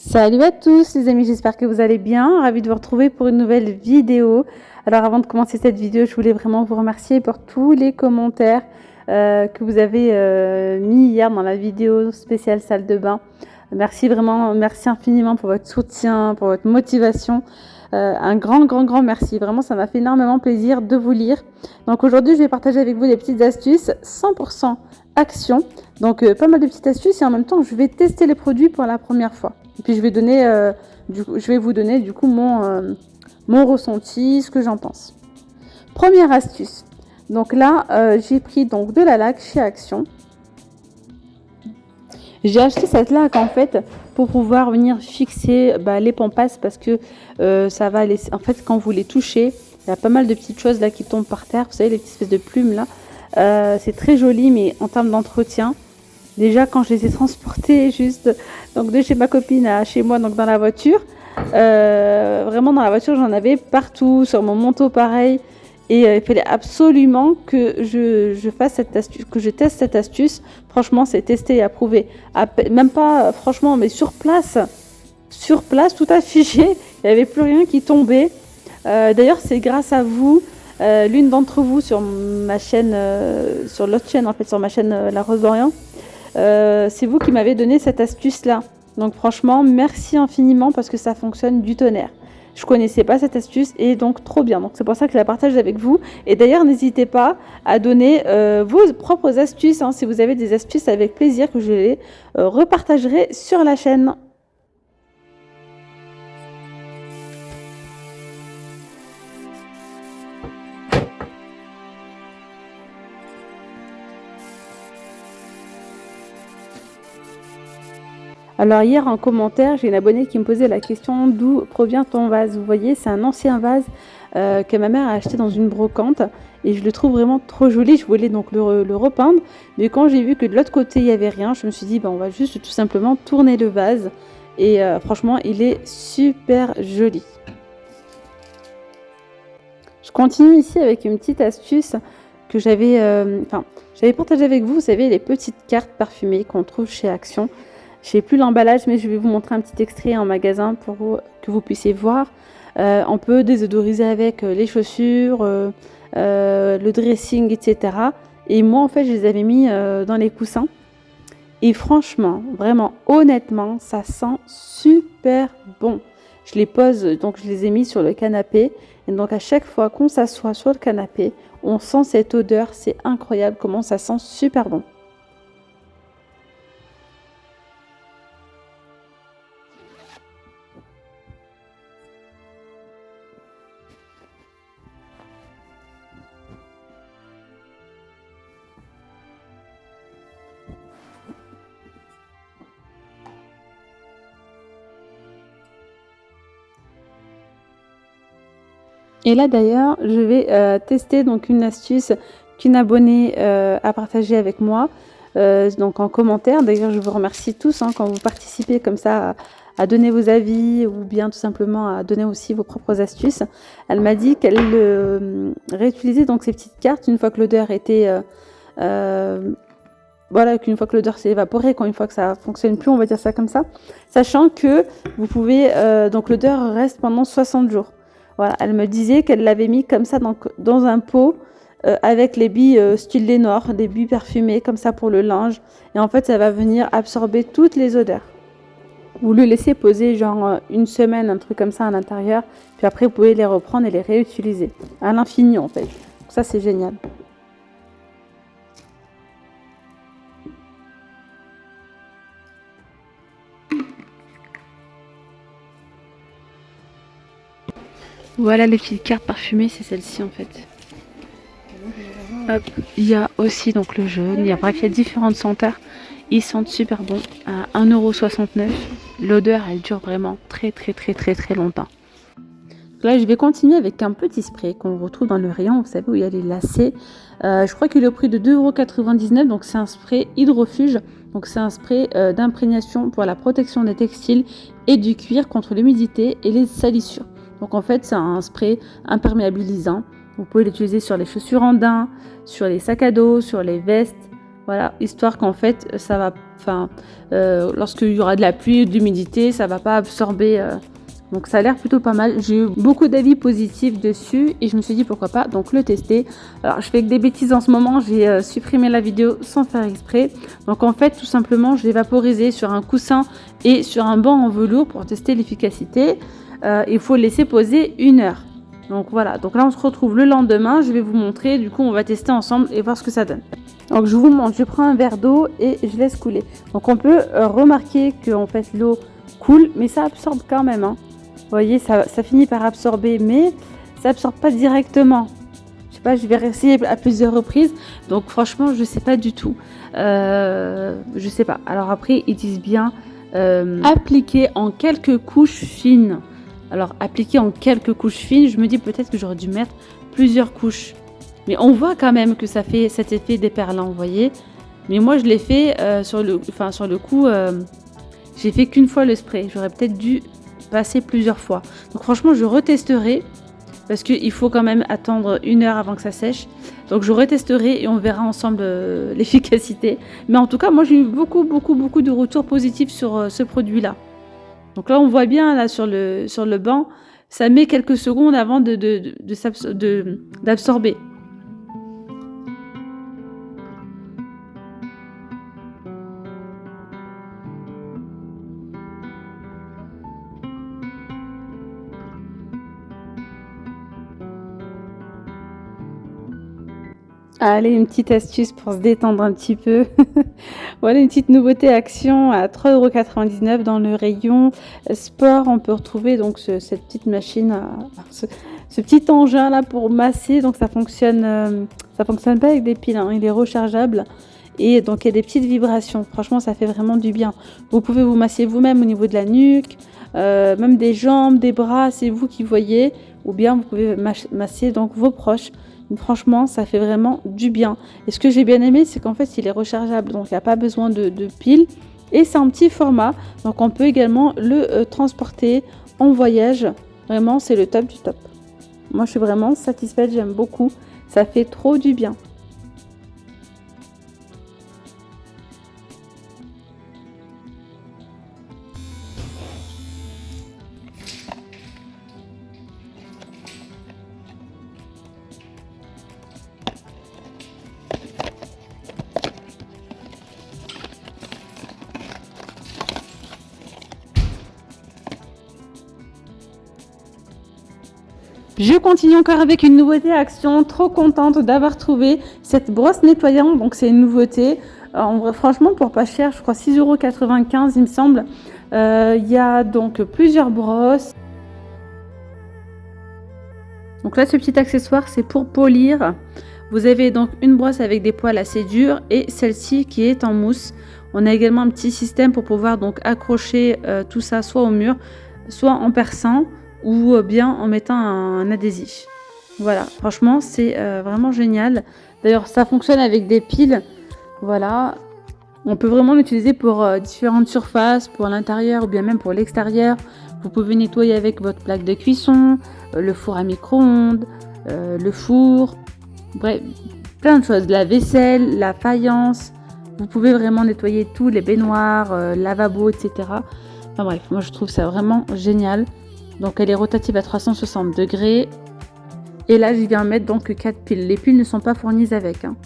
Salut à tous les amis, j'espère que vous allez bien. Ravie de vous retrouver pour une nouvelle vidéo. Alors avant de commencer cette vidéo, je voulais vraiment vous remercier pour tous les commentaires que vous avez mis hier dans la vidéo spéciale salle de bain. Merci vraiment, merci infiniment pour votre soutien, pour votre motivation. Un grand merci. Vraiment, ça m'a fait énormément plaisir de vous lire. Donc aujourd'hui, je vais partager avec vous des petites astuces 100% action. Donc pas mal de petites astuces et en même temps, je vais tester les produits pour la première fois. Et puis je vais vous donner du coup mon ressenti, ce que j'en pense. Première astuce. Donc là, j'ai pris donc de la laque chez Action. J'ai acheté cette laque en fait pour pouvoir venir fixer les pampas parce que ça va laisser. En fait, quand vous les touchez, il y a pas mal de petites choses là qui tombent par terre. Vous savez, les petites espèces de plumes là. C'est très joli, mais en termes d'entretien, déjà quand je les ai transportés juste donc de chez ma copine à chez moi, donc dans la voiture, vraiment dans la voiture j'en avais partout, sur mon manteau pareil, et il fallait absolument que je fasse cette astuce, que je teste cette astuce. Franchement c'est testé et approuvé, même pas franchement mais sur place tout affiché, il n'y avait plus rien qui tombait. D'ailleurs c'est grâce à vous, l'une d'entre vous sur ma chaîne, sur l'autre chaîne en fait, sur ma chaîne La Rose d'Orient. C'est vous qui m'avez donné cette astuce là, donc franchement merci infiniment parce que ça fonctionne du tonnerre. Je connaissais pas cette astuce et donc trop bien, donc c'est pour ça que je la partage avec vous. Et d'ailleurs n'hésitez pas à donner vos propres astuces, hein. Si vous avez des astuces, avec plaisir que je les repartagerai sur la chaîne. Alors hier en commentaire, j'ai une abonnée qui me posait la question d'où provient ton vase. Vous voyez, c'est un ancien vase que ma mère a acheté dans une brocante et je le trouve vraiment trop joli. Je voulais donc le repeindre, mais quand j'ai vu que de l'autre côté il n'y avait rien, je me suis dit on va juste tout simplement tourner le vase et franchement il est super joli. Je continue ici avec une petite astuce que j'avais partagée avec vous. Vous savez, les petites cartes parfumées qu'on trouve chez Action. Je n'ai plus l'emballage, mais je vais vous montrer un petit extrait en magasin pour que vous puissiez voir. On peut désodoriser avec les chaussures, le dressing, etc. Et moi, en fait, je les avais mis dans les coussins. Et franchement, vraiment, honnêtement, ça sent super bon. Je les pose, donc je les ai mis sur le canapé. Et donc, à chaque fois qu'on s'assoit sur le canapé, on sent cette odeur. C'est incroyable comment ça sent super bon. Et là d'ailleurs, je vais tester donc une astuce qu'une abonnée a partagée avec moi, donc en commentaire. D'ailleurs, je vous remercie tous quand vous participez comme ça à donner vos avis ou bien tout simplement à donner aussi vos propres astuces. Elle m'a dit qu'elle réutilisait donc ces petites cartes une fois que l'odeur était voilà, qu'une fois que l'odeur s'est évaporée, une fois que ça fonctionne plus, on va dire ça comme ça, sachant que vous pouvez donc l'odeur reste pendant 60 jours. Voilà, elle me disait qu'elle l'avait mis comme ça dans un pot avec les billes style Lénore, des billes parfumées comme ça pour le linge. Et en fait, ça va venir absorber toutes les odeurs. Vous le laissez poser genre une semaine, un truc comme ça à l'intérieur. Puis après, vous pouvez les reprendre et les réutiliser à l'infini en fait. Donc ça, c'est génial. Voilà les petites cartes parfumées, c'est celle-ci en fait. Hop, il y a aussi donc le jaune, bref, il y a différentes senteurs. Ils sentent super bon à 1,69 €. L'odeur, elle dure vraiment très longtemps. Là, je vais continuer avec un petit spray qu'on retrouve dans le rayon, vous savez, où il y a les lacets. Je crois qu'il est au prix de 2,99 €. Donc c'est un spray hydrofuge. Donc c'est un spray d'imprégnation pour la protection des textiles et du cuir contre l'humidité et les salissures. Donc en fait, c'est un spray imperméabilisant. Vous pouvez l'utiliser sur les chaussures en daim, sur les sacs à dos, sur les vestes. Voilà, histoire qu'en fait, ça va, enfin, lorsqu'il y aura de la pluie, de l'humidité, ça va pas absorber. Donc ça a l'air plutôt pas mal. J'ai eu beaucoup d'avis positifs dessus et je me suis dit pourquoi pas donc le tester. Alors je fais que des bêtises en ce moment, j'ai supprimé la vidéo sans faire exprès. Donc en fait tout simplement je l'ai vaporisé sur un coussin et sur un banc en velours pour tester l'efficacité. Il faut le laisser poser 1 heure. Donc voilà, donc là on se retrouve le lendemain, je vais vous montrer, du coup on va tester ensemble et voir ce que ça donne. Donc je vous montre, je prends un verre d'eau et je laisse couler. Donc on peut remarquer que en fait l'eau coule, mais ça absorbe quand même. Hein. Vous voyez, ça finit par absorber, mais ça absorbe pas directement. Je sais pas, je vais réessayer à plusieurs reprises. Donc franchement, je sais pas du tout. Je sais pas. Alors après, ils disent bien appliquer en quelques couches fines. Alors appliquer en quelques couches fines, je me dis peut-être que j'aurais dû mettre plusieurs couches. Mais on voit quand même que ça fait cet effet déperlant, vous voyez. Mais moi, je l'ai fait sur le coup, j'ai fait qu'une fois le spray. J'aurais peut-être dû passer plusieurs fois. Donc franchement, je retesterai parce qu'il faut quand même attendre 1 heure avant que ça sèche. Donc je retesterai et on verra ensemble l'efficacité. Mais en tout cas, moi, j'ai eu beaucoup de retours positifs sur ce produit-là. Donc là, on voit bien là sur le banc, ça met quelques secondes avant d'absorber. Allez, une petite astuce pour se détendre un petit peu. Voilà une petite nouveauté action à 3,99 € dans le rayon sport. On peut retrouver donc cette petite machine, ce petit engin là pour masser. Donc ça fonctionne pas avec des piles, hein, il est rechargeable. Et donc il y a des petites vibrations. Franchement, ça fait vraiment du bien. Vous pouvez vous masser vous-même au niveau de la nuque, même des jambes, des bras, c'est vous qui voyez. Ou bien vous pouvez masser donc vos proches. Franchement, ça fait vraiment du bien. Et ce que j'ai bien aimé, c'est qu'en fait, il est rechargeable. Donc, il n'y a pas besoin de piles. Et c'est un petit format. Donc, on peut également le transporter en voyage. Vraiment, c'est le top du top. Moi, je suis vraiment satisfaite. J'aime beaucoup. Ça fait trop du bien. Je continue encore avec une nouveauté action, trop contente d'avoir trouvé cette brosse nettoyante, donc c'est une nouveauté, en vrai, franchement pour pas cher, je crois 6,95 € il me semble, il y a donc plusieurs brosses, donc là ce petit accessoire c'est pour polir, vous avez donc une brosse avec des poils assez durs et celle-ci qui est en mousse, on a également un petit système pour pouvoir donc accrocher tout ça soit au mur, soit en perçant, ou bien en mettant un adhésif. Voilà, franchement, c'est vraiment génial. D'ailleurs, ça fonctionne avec des piles. Voilà, on peut vraiment l'utiliser pour différentes surfaces, pour l'intérieur ou bien même pour l'extérieur. Vous pouvez nettoyer avec votre plaque de cuisson, le four à micro-ondes, le four, bref, plein de choses. La vaisselle, la faïence. Vous pouvez vraiment nettoyer tous les baignoires, lavabo, etc. Enfin bref, moi je trouve ça vraiment génial. Donc elle est rotative à 360 degrés. Et là, je viens mettre donc 4 piles. Les piles ne sont pas fournies avec. Hein.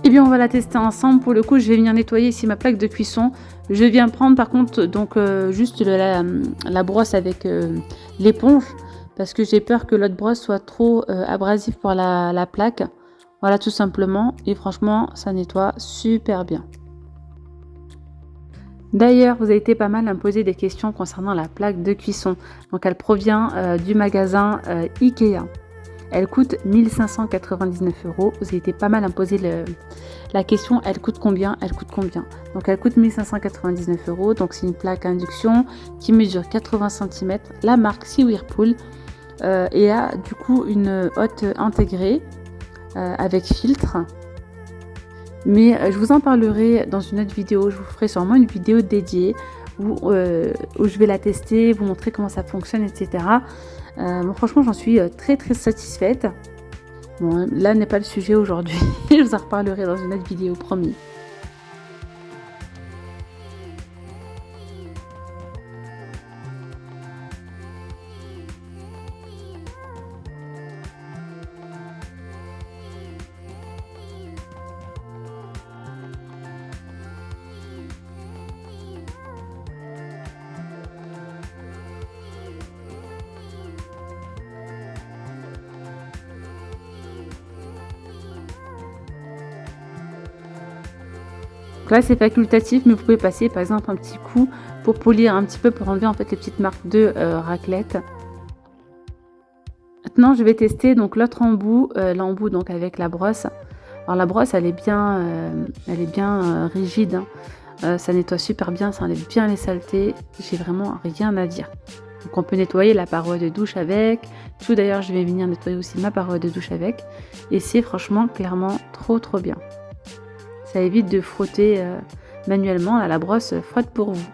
Et bien, on va la tester ensemble. Pour le coup, je vais venir nettoyer ici ma plaque de cuisson. Je viens prendre par contre donc juste la brosse avec l'éponge. Parce que j'ai peur que l'autre brosse soit trop abrasive pour la plaque. Voilà, tout simplement. Et franchement, ça nettoie super bien. D'ailleurs, vous avez été pas mal à me poser des questions concernant la plaque de cuisson. Donc, elle provient du magasin Ikea. Elle coûte 1599 €. Vous avez été pas mal à me poser la question, elle coûte combien? Elle coûte combien? Donc, elle coûte 1599 €. Donc, c'est une plaque à induction qui mesure 80 cm, la marque Whirlpool et a du coup une hotte intégrée avec filtre. Mais je vous en parlerai dans une autre vidéo, je vous ferai sûrement une vidéo dédiée où je vais la tester, vous montrer comment ça fonctionne, etc. Bon, franchement, j'en suis très satisfaite. Bon, là n'est pas le sujet aujourd'hui. Je vous en reparlerai dans une autre vidéo, promis. Donc là c'est facultatif, mais vous pouvez passer par exemple un petit coup pour polir un petit peu, pour enlever en fait les petites marques de raclette. Maintenant je vais tester donc l'autre embout, l'embout donc avec la brosse. Alors la brosse elle est bien rigide, hein. Ça nettoie super bien, ça enlève bien les saletés, j'ai vraiment rien à dire. Donc on peut nettoyer la paroi de douche avec, tout d'ailleurs je vais venir nettoyer aussi ma paroi de douche avec, et c'est franchement clairement trop bien. Ça évite de frotter manuellement, là, la brosse frotte pour vous.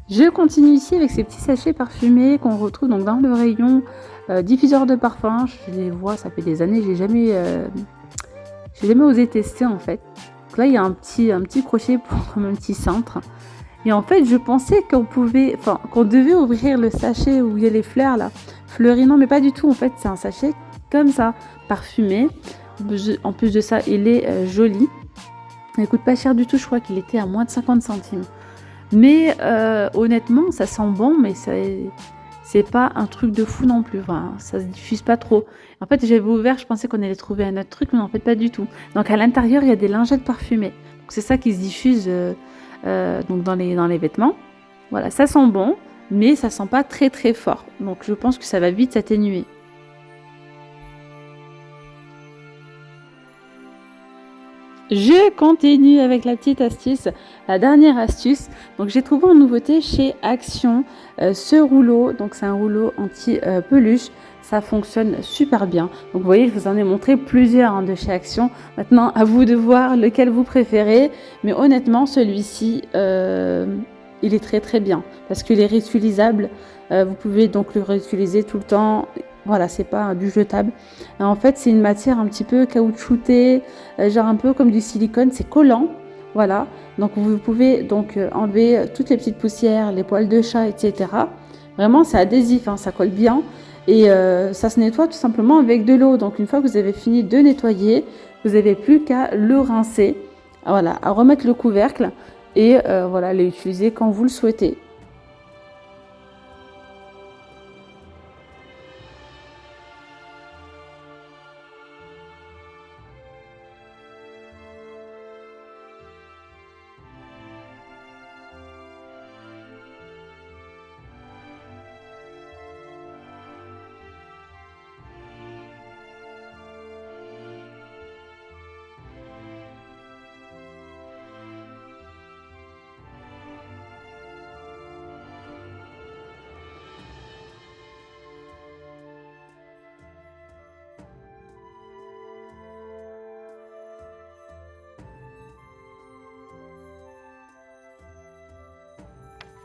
Je continue ici avec ces petits sachets parfumés qu'on retrouve donc dans le rayon diffuseur de parfum. Je les vois, ça fait des années, j'ai jamais osé tester en fait. Donc là il y a un petit crochet pour comme un petit cintre. Et en fait je pensais qu'on devait ouvrir le sachet où il y a les fleurs là, fleuries. Non mais pas du tout, en fait c'est un sachet comme ça, parfumé. En plus de ça il est joli. Il coûte pas cher du tout, je crois qu'il était à moins de 50 centimes. Mais honnêtement, ça sent bon, mais c'est pas un truc de fou non plus. Enfin, ça se diffuse pas trop. En fait, j'avais ouvert, je pensais qu'on allait trouver un autre truc, mais en fait, pas du tout. Donc, à l'intérieur, il y a des lingettes parfumées. Donc, c'est ça qui se diffuse donc dans les vêtements. Voilà, ça sent bon, mais ça sent pas très fort. Donc, je pense que ça va vite s'atténuer. Je continue avec la petite astuce, la dernière astuce. Donc j'ai trouvé en nouveauté chez Action ce rouleau. Donc c'est un rouleau anti-peluche. Ça fonctionne super bien. Donc vous voyez, je vous en ai montré plusieurs de chez Action. Maintenant, à vous de voir lequel vous préférez. Mais honnêtement, celui-ci, il est très bien. Parce qu'il est réutilisable. Vous pouvez donc le réutiliser tout le temps. Voilà, c'est pas du jetable. Et en fait, c'est une matière un petit peu caoutchoutée, genre un peu comme du silicone, c'est collant. Voilà, donc vous pouvez donc enlever toutes les petites poussières, les poils de chat, etc. Vraiment, c'est adhésif, hein, ça colle bien. Et ça se nettoie tout simplement avec de l'eau. Donc une fois que vous avez fini de nettoyer, vous n'avez plus qu'à le rincer. Voilà, à remettre le couvercle et voilà, l'utiliser quand vous le souhaitez.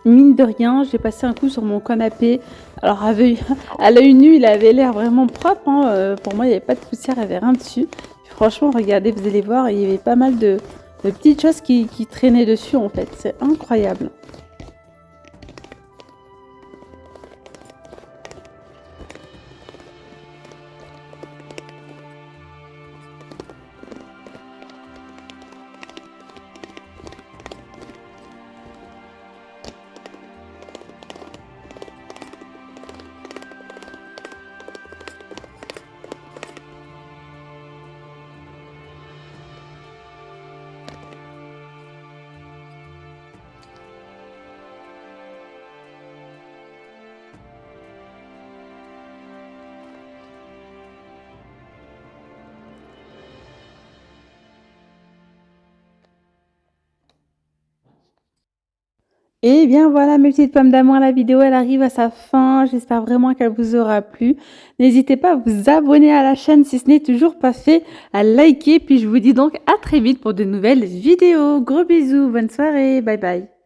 Mine de rien, j'ai passé un coup sur mon canapé. Alors, à l'œil nu, il avait l'air vraiment propre, hein. Pour moi, il n'y avait pas de poussière, il n'y avait rien dessus. Puis, franchement, regardez, vous allez voir, il y avait pas mal de petites choses qui traînaient dessus, en fait. C'est incroyable. Et bien voilà mes petites pommes d'amour, la vidéo elle arrive à sa fin. J'espère vraiment qu'elle vous aura plu. N'hésitez pas à vous abonner à la chaîne si ce n'est toujours pas fait, à liker. Puis je vous dis donc à très vite pour de nouvelles vidéos. Gros bisous, bonne soirée, bye bye.